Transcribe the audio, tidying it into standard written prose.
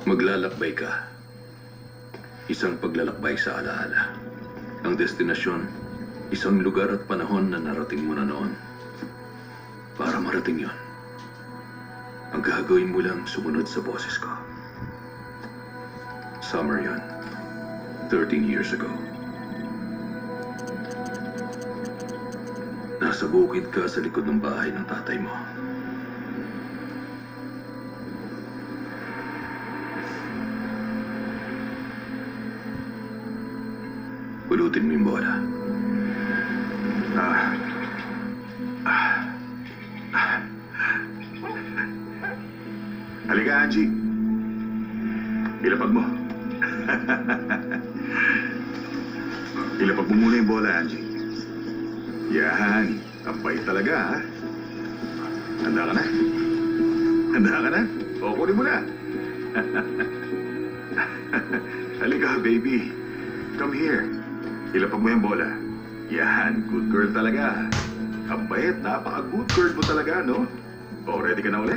Maglalakbay ka. Isang paglalakbay sa alaala. Ang destinasyon, isang lugar at panahon na narating mo na noon. Para marating yon, ang gagawin mo lang sumunod sa boses ko. Summer yon, 13 years ago. Nasa bukid ka sa likod ng bahay ng tatay mo. Pulutin mo yung bola. Halika, Angie. Ilapag mo. Ilapag mo muna yung bola, Angie. Yan. Ang bait talaga, ha? Handa ka na? Handa ka na? O, kunin mo na. Halika, baby. Come here. Ilapag mo yung bola. Yan. Good girl talaga. Ang bait. Napaka-good girl mo talaga, no? O, ready ka na ulit?